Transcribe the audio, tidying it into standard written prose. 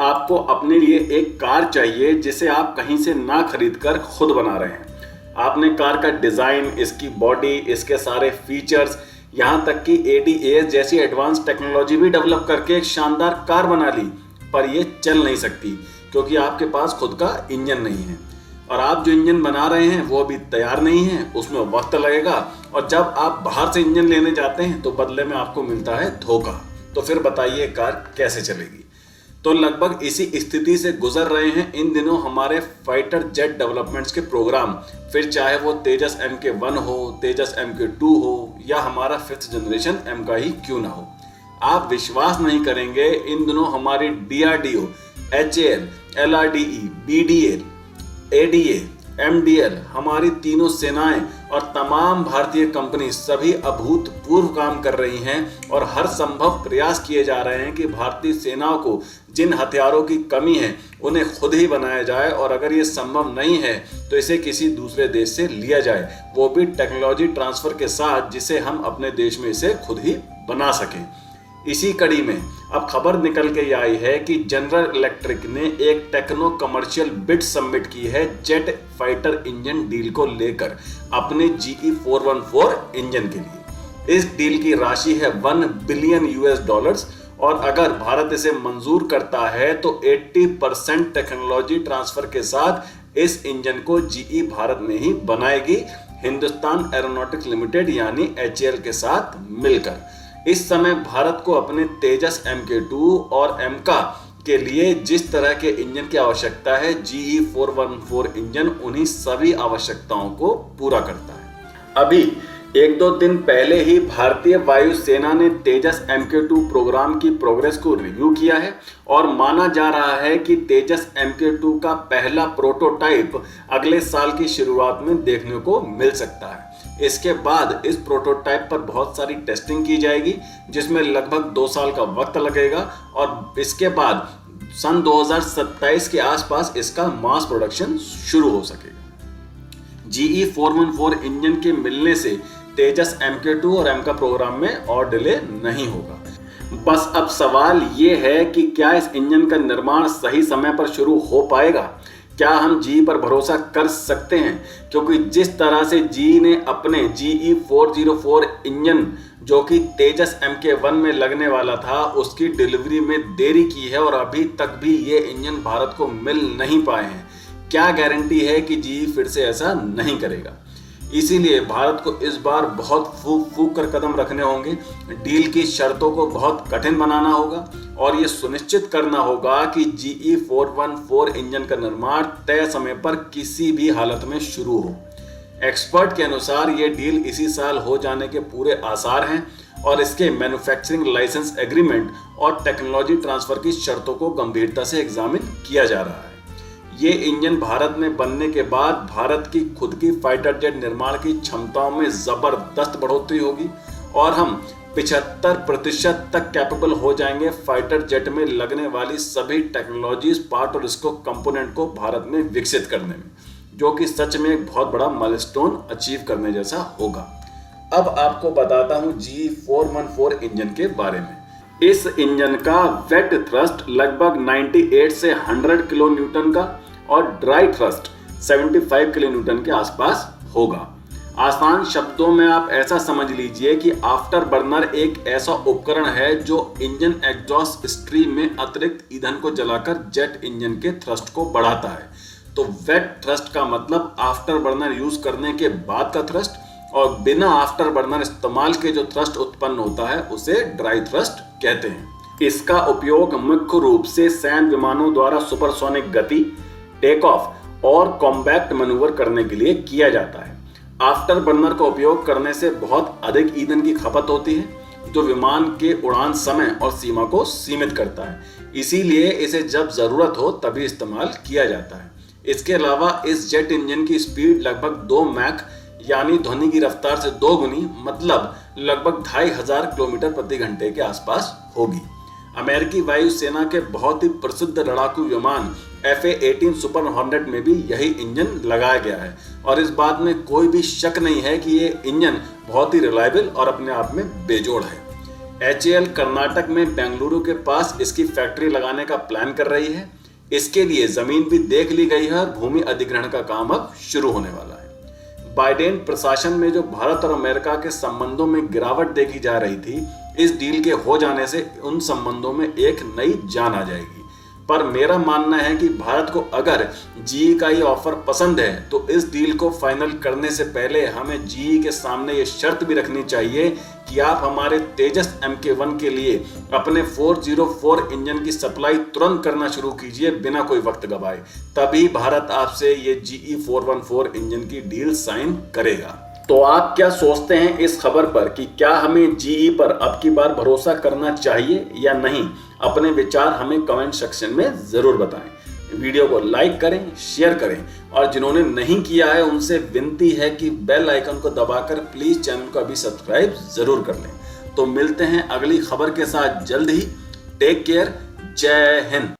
आपको अपने लिए एक कार चाहिए जिसे आप कहीं से ना खरीदकर खुद बना रहे हैं। आपने कार का डिज़ाइन, इसकी बॉडी, इसके सारे फीचर्स, यहाँ तक कि ADAS जैसी एडवांस टेक्नोलॉजी भी डेवलप करके एक शानदार कार बना ली, पर ये चल नहीं सकती क्योंकि आपके पास खुद का इंजन नहीं है। और आप जो इंजन बना रहे हैं वो अभी तैयार नहीं है, उसमें वक्त लगेगा, और जब आप बाहर से इंजन लेने जाते हैं तो बदले में आपको मिलता है धोखा। तो फिर बताइए कार कैसे चलेगी। तो लगभग इसी स्थिति से गुजर रहे हैं इन दिनों हमारे फाइटर जेट डेवलपमेंट्स के प्रोग्राम, फिर चाहे वो तेजस MK1 हो, तेजस MK2 हो, या हमारा 5th जनरेशन M का ही क्यों ना हो। आप विश्वास नहीं करेंगे, इन दिनों हमारी DRDO, HAL, LRDE, BDL, ADA, MDL, हमारी तीनों सेनाएं और तमाम भारतीय कंपनी सभी अभूतपूर्व काम कर रही हैं और हर संभव प्रयास किए जा रहे हैं कि भारतीय सेनाओं को जिन हथियारों की कमी है उन्हें खुद ही बनाया जाए, और अगर ये संभव नहीं है तो इसे किसी दूसरे देश से लिया जाए, वो भी टेक्नोलॉजी ट्रांसफर के साथ, जिसे हम अपने देश में इसे खुद ही बना सकें। इसी कड़ी में अब खबर निकल के आई है कि जनरल इलेक्ट्रिक ने एक टेक्नो कमर्शियल बिड सबमिट की है जेट फाइटर इंजन डील को लेकर अपने GE414 इंजन के लिए। इस डील की राशि है $1 बिलियन, और अगर भारत इसे मंजूर करता है तो 80% टेक्नोलॉजी ट्रांसफर के साथ इस इंजन को GE भारत में ही बनाएगी, हिंदुस्तान एरोनॉटिक्स लिमिटेड यानी HAL के साथ मिलकर। इस समय भारत को अपने तेजस MK2 और MK के लिए जिस तरह के इंजन की आवश्यकता है, GE414 इंजन उन्हीं सभी आवश्यकताओं को पूरा करता है। अभी 1-2 दिन पहले ही भारतीय वायुसेना ने तेजस MK2 प्रोग्राम की प्रोग्रेस को रिव्यू किया है, और माना जा रहा है कि तेजस MK2 का पहला प्रोटोटाइप अगले साल की शुरुआत में देखने को मिल सकता है। इसके बाद इस प्रोटोटाइप पर बहुत सारी टेस्टिंग की जाएगी, जिसमें लगभग 2 साल का वक्त लगेगा, और इसके बाद सन 2027 के आसपास इसका मास प्रोडक्शन शुरू हो सकेगा। GE414 इंजन के मिलने से तेजस MK2 और MK प्रोग्राम में और डिले नहीं होगा। बस अब सवाल ये है कि क्या इस इंजन का निर्माण सही समय पर शुरू हो पाएगा। क्या हम GE पर भरोसा कर सकते हैं, क्योंकि जिस तरह से GE ने अपने GE404 इंजन जो कि तेजस MK1 में लगने वाला था उसकी डिलीवरी में देरी की है, और अभी तक भी ये इंजन भारत को मिल नहीं पाए हैं। क्या गारंटी है कि GE फिर से ऐसा नहीं करेगा। इसीलिए भारत को इस बार बहुत फूक कर कदम रखने होंगे, डील की शर्तों को बहुत कठिन बनाना होगा, और ये सुनिश्चित करना होगा कि GE414 इंजन का निर्माण तय समय पर किसी भी हालत में शुरू हो। एक्सपर्ट के अनुसार ये डील इसी साल हो जाने के पूरे आसार हैं, और इसके मैन्युफैक्चरिंग लाइसेंस एग्रीमेंट और टेक्नोलॉजी ट्रांसफर की शर्तों को गंभीरता से एग्जामिन किया जा रहा है। ये इंजन भारत में बनने के बाद भारत की खुद की फाइटर जेट निर्माण की क्षमताओं में जबरदस्त बढ़ोतरी होगी, और हम 75% तक कैपेबल हो जाएंगे फाइटर जेट में लगने वाली सभी टेक्नोलॉजीज, पार्ट और इसको कंपोनेंट को भारत में विकसित करने में, जो कि सच में एक बहुत बड़ा माइलस्टोन अचीव करने जैसा होगा। अब आपको बताता हूं GE414 इंजन के बारे में। इस इंजन का वेट थ्रस्ट लगभग 98 से 100 किलो न्यूटन का और ड्राई थ्रस्ट 75 किलो न्यूटन के आसपास होगा। आसान शब्दों में आप ऐसा समझ लीजिए कि आफ्टर बर्नर एक ऐसा उपकरण है जो इंजन एग्जॉस्ट स्ट्रीम में अतिरिक्त ईंधन को जलाकर जेट इंजन के थ्रस्ट को बढ़ाता है। तो वेट थ्रस्ट का मतलब आफ्टर बर्नर यूज करने के बाद का थ्रस्ट, और बिना आफ्टर बर्नर इस्तेमाल के जो थ्रस्ट उत्पन्न होता है उसे ड्राई थ्रस्ट कहते हैं। इसका उपयोग मुख्य रूप से सैन्य विमानों द्वारा सुपरसोनिक गति, टेक ऑफ और कॉम्बैट मैन्यूवर करने के लिए किया जाता है। आफ्टर बर्नर का उपयोग करने से बहुत अधिक ईंधन की खपत होती है, जो विमान के उड़ान समय और सीमा को सीमित करता है। इसीलिए इसे जब जरूरत हो तभी इस्तेमाल किया जाता है। इसके अलावा इस जेट इंजन की स्पीड लगभग 2 मैक यानी ध्वनि की रफ्तार से 2 गुनी, मतलब लगभग 2500 किलोमीटर प्रति घंटे के आसपास होगी। अमेरिकी वायुसेना के बहुत ही प्रसिद्ध लड़ाकू विमान FA-18 सुपर हॉर्नेट में भी यही इंजन लगाया गया है, और इस बात में कोई भी शक नहीं है कि ये इंजन बहुत ही रिलायबल और अपने आप में बेजोड़ है। HAL कर्नाटक में बेंगलुरु के पास इसकी फैक्ट्री लगाने का प्लान कर रही है। इसके लिए जमीन भी देख ली गई है और भूमि अधिग्रहण का काम अब शुरू होने वाला है। बाइडेन प्रशासन में जो भारत और अमेरिका के संबंधों में गिरावट देखी जा रही थी, इस डील के हो जाने से उन संबंधों में एक नई जान आ जाएगी। पर मेरा मानना है कि भारत को अगर GE का ये ऑफर पसंद है तो इस डील को फाइनल करने से पहले हमें GE के सामने ये शर्त भी रखनी चाहिए कि आप हमारे तेजस Mk1 के लिए अपने 404 इंजन की सप्लाई तुरंत करना शुरू कीजिए बिना कोई वक्त गवाए। तभी भारत आपसे ये GE 414 इंजन की डील साइन करेगा। तो आप क्या सोचते हैं इस खबर पर कि क्या हमें GE पर अब की बार भरोसा करना चाहिए या नहीं? अपने विचार हमें कमेंट सेक्शन में जरूर बताएं। वीडियो को लाइक करें, शेयर करें और जिन्होंने नहीं किया है उनसे विनती है कि बेल आइकन को दबाकर प्लीज चैनल को अभी सब्सक्राइब जरूर कर लें। तो मिलते हैं अगली खबर के साथ जल्द ही। Take care. जय हिंद।